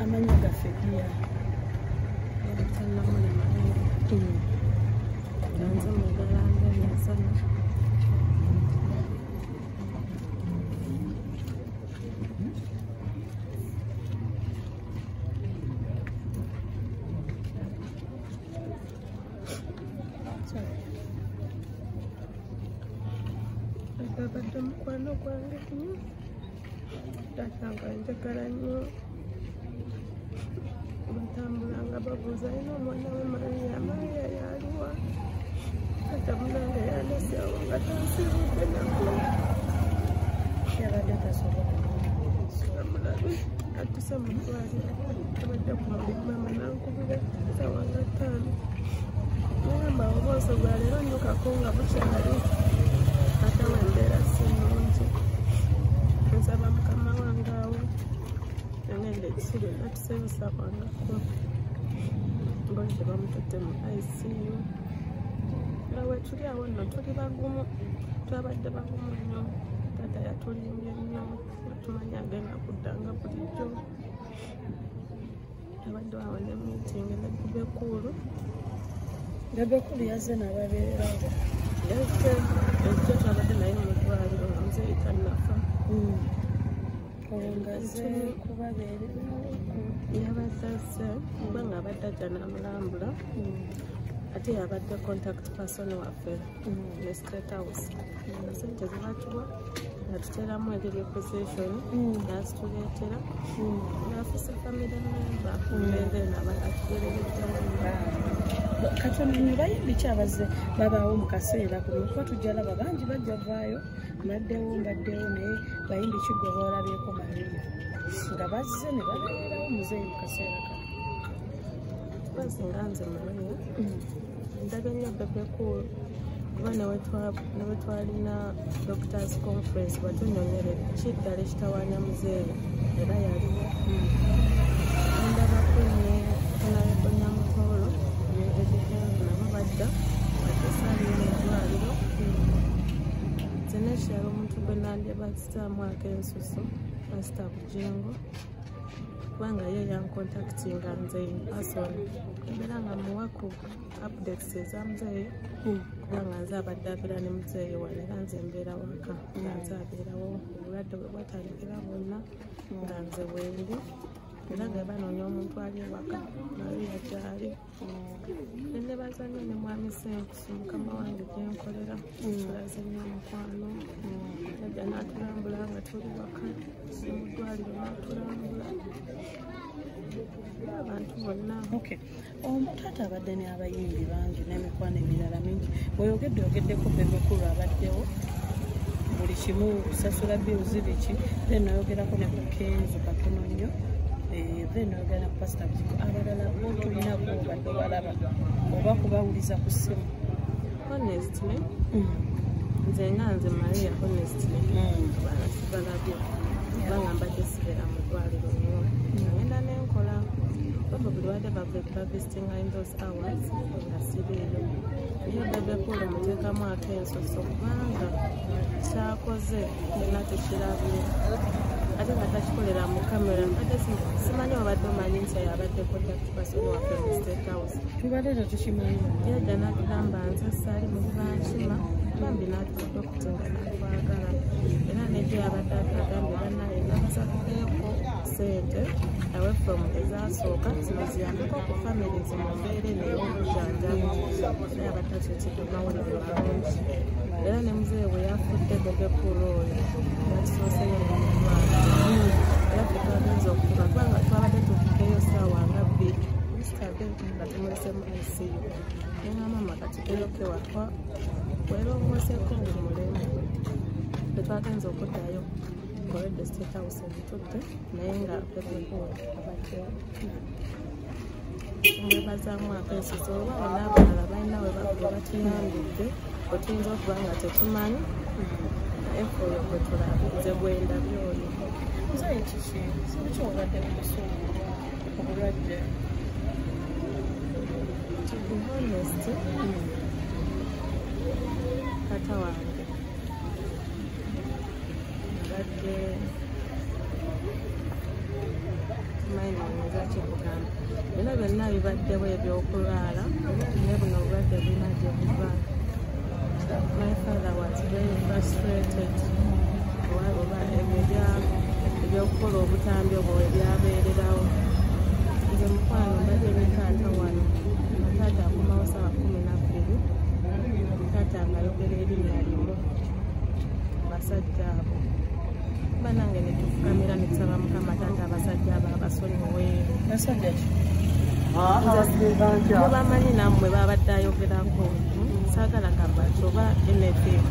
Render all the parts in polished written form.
amanya gaffe giya nze mugalanda nasana abadde mukwano gwange nnyo tasanga njagala nnyo batambula nga babuuza alina omwana we Mariya yaliwa atamulanga yaleseawo nga tansibudde nako yabadde tasobola amulabe atuse mu ddwaliro abadde ku mulimu mama nankubira sawa nga 5 nayamba obwoso bwa leero nnyukako nga bukyali ate wembeera sinungi nsaba mukama wange awo nangende ekisire natusebisa kwangako mbolide bamutute mu ICU nawe tuli awo nno tuli bagumu twabadde bagumu nnyo taata yatulimbye nnyo natumanya agenda kuddanga bulijjo abadde awo ne meeting ne Bebekulu yazze n'ababeererawo yazze ejjo twabadde naye mu ddwaliro nga muzeeyi tannafa olungaze kubabeererawo yabadde azze kuba nga abadde ajja n'amulambula ate yabadde contact person waffe ne State House sente zibatuwa natuteramu eri requisition nazituleetera nafuuse family member mbere atugerereddewo katono nnyo bayimbi kyabazze babaawo mu kaseera kuno kuba tujjalaba bangi bajja vaayo naddewo mbaddewo naye bayimbi kiggwe boolabyeko Mariya nga bazze ne babeererawo muzeeyi mu kaseera kano basinga nze Mariya ndaga nnyo Bebekulu kuba newe twalina doctors conference batunyonyere kiddala ekitawaanya muzeeyi era yaliwo ndabako nayeko Nyamutoolo nabo badda batesaaliyo mu ddwaliro nze nekyalo omuntu gwe nandyebasitaamu ak'ensusu pasita Bujengo kubanga ye yankontakitinga nze person embeera nga muwaku updates eza muzeeyi kubanga nze abadde abeera ne muzeeyi wano era nze mbeera waka nga nze abeerawo obulwadde bwe bwatandikira bwonna nga nze bwendi era nga banoonya omuntu ali ewaka Mariya gyali ne bazannya ne mwami Senkusu mukama wange gyenkolera tulaze nnyo omukwano yajja n'atulambula nga tuli waka mu ddwaliro n'atulambula abantu bonna taata abadde ne abayimbi bangi n'emikwano emirala mingi bweyogeddeko Bebekulu abaddewo buli kimu kusasula bills biki then nayogerako ne ku Kenzo katono nnyo then nayogera ne ku pasita Bujengo abalala bo tulinako obadde obalaba oba kubawuliza ku ssimu honestly nze nga nze Mariya honestly bana sibalabye kubanga mbadde sibeera mu ddwaliro nnyo ngenda nenkola baba buli wadde bavisitinga in those hours nga sibeeyo naye Bebekulu muteekamu ak'ensuso kubanga kyakoze nena tekirabye ate nga takikolera mu kamera ate simanyi obadde omanyi nti yabadde contact person waffe mu State House tubadde tetukimanyi yajja n'atugamba nze saali muli bankima bambi n'atukudokuti nga natwagala era nejjo yabadde atagambye bannaye nabasakuddeko sente away from ezasooka zino ziyambeko ku families mu mbeera eno ey'obujjanjabi era yabadde akyekidde mawulire malungi era ne muzeeyi bwe yafudde Bebekulu oyo yakisoseyo nomulwala era ffe twagenza okutuka kubanga twabadde tuvuddeyo ssaawa nga 2 isitadde nga tumulese mu ICU neŋama katugeyoke wakwa wera omwoseko omulemu tetwagenza okuddayo koledde State House ebitudde naye nga Bebekulu abaddewo mwebazaamu ak'ensuso oba bonna abalala balina we batuyambidde otuyinza okuba nga tetumanyi naye ffe oyo gwe tulabize gwendabye oyo muzeeyi kiki sibiki obadde mubusungu obulwadde to be honest taata wange abadde mining ezakikugamba era byonna bibaddewo ebyokulwala naye buno obulwadde bulina gye buva. My father was very frustrated oba ebyokukola obutambi obwo ebyabeererawo. Nze mukwano mbadde ne taata wano nga taata akomawo ssaawa 12 taata ng'ayogera erinnya limu basajja abo kuba nange ne tufukamira ne tusaba Mukama taata abasajja abo abasonyiwe. Basajja ki? Mubamanyi nammwe babadde ayogerako saagala kabaki oba anything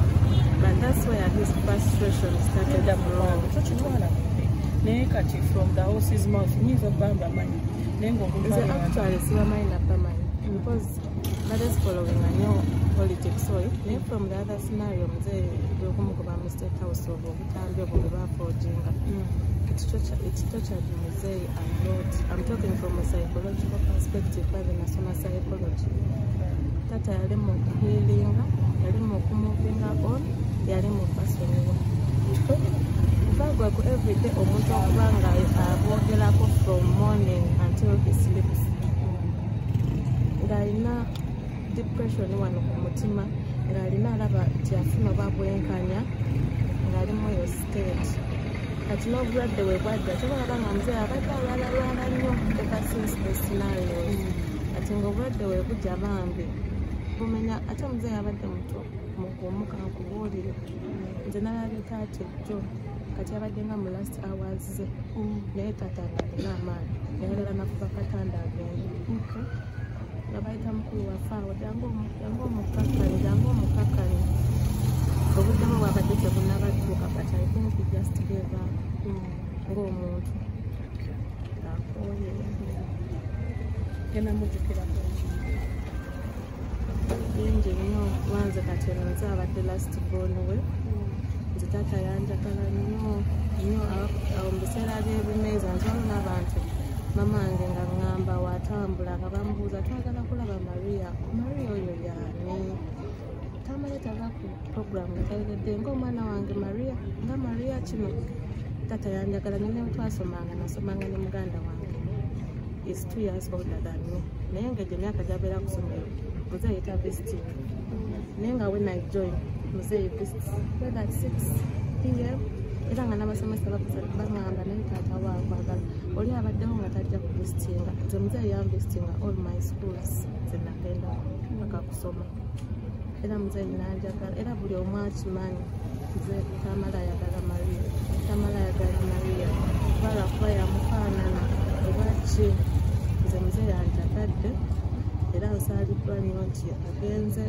but that's where his frustration started from. Tokitwala naye kati from the horse's mouth nyinza obbamba manyi naye nze actually sibamanyi nabbamanyi because that is following a new politics sorry naye from the other scenario muzee byokumugoba mu state house obwo obutambi obwo bwe bafojinga it tortured muzee a lot. I'm talking from a psychological perspective rather than nasoma psychology. Tata yali mu healinga yali mu kumuvinga on yali mu basonyiwa bagwaku everyday omuntu okuba nga aboogerako from morning until he sleeps ng'alina depression wano ku mutima ng'alina alaba nti afuna oba bwenkanya ng'alimu eyo state kati n'obulwadde bwe bwajja kyobalaba nga muzee abadde alwalalwala nnyo eka since the scenarios kati ng'obulwadde bwe bujja bambi bumenya ate muzee yabadde muto mugumu kankubuulire nze nalabye taata ejjo kati abadde nga mu last hours ze naye taata ng'alina amaanyi nayagala nakuba katanda agende nga bayita mukulu waffe awo jangu omukakali obudde bwe bwabadde tebunabatuuka but I think he just gave up ng'omuntu ng'akooye genda mujjukirako bingi nnyo lwanze kati eno nze abadde last born we nze taata yanjagala nnyo awo mu biseera by'ebimeeza nzolo n'abantu mama wange nga ŋŋamba watambula nga bamubuuza twagala kulaba Maria oyo yaani tamaleetaga ku program nga talegedde ng'omwana wange Maria nga Maria kino taata yanjagala nyo newe twasomanga nasomanga ne muganda wange is 2 years older than me naye nga egyo emyaka gy'abeera ku ssomero muzee yita visiting naye nga when I join muzee visits whether at 6 p.m. era nga n'abasomesa bamwamba naye taata waakwagala oli abaddewo nga tajja ku visitinga nze muzee yamvisitinga all my schools ze nagenda paka kusoma era muzee nanjagala era buli omu akimanyi nze tamala ayagala Maria kubala kuba yamufaanana oba ki nze muzee yanjagadde era nsaaliddwa nnyo nti agenze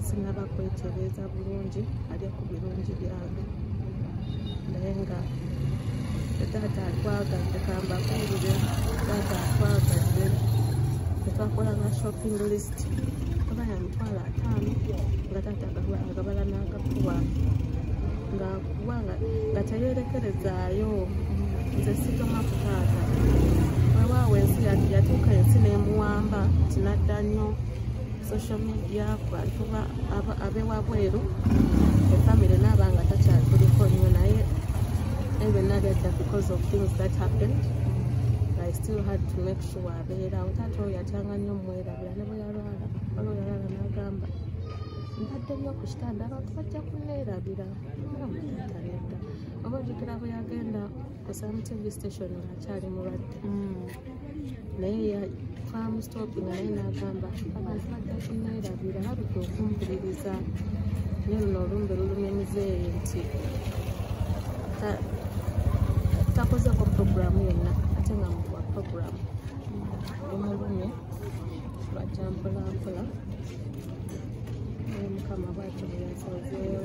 sinaba kwetereeza bulungi alye ku birungi byange naye nga taata atwagadde kambakuulire taata atwagadde netwakolanga shopping list oba yamitwalo 5 nga taata agabala n'agakuba ng'akuba nga teyerekerezaayo nze sitoma ku taata wewaawo ensi yatuuka ensi n'emuwamba tinadda nnyo social media ku bantu abewabweru efamire n'abanga takyatuliko nnyo naye byonna byadda because of things that happened I still had to make sure abeerawo taata oyo yatyanga nnyo mwerabira ne bwe yalwala waliwo yalala n'agamba mbadde nnyo ku kitanda abantu bajja kunneerabira taata nedda oba ojjukira bwe yagenda ku Sam TV station ng'akyali mulwadde naye twamusitopinga naye n'agamba abantu bajja kunneerabira babika okumpuliriza naye luno olumbe lulumye muzeeyi nti takozeko puroguramu yonna ate nga muntu wa puroguramu omulumye lwajja mpolampola naye Mukama bw'atyo bwe yasazeewo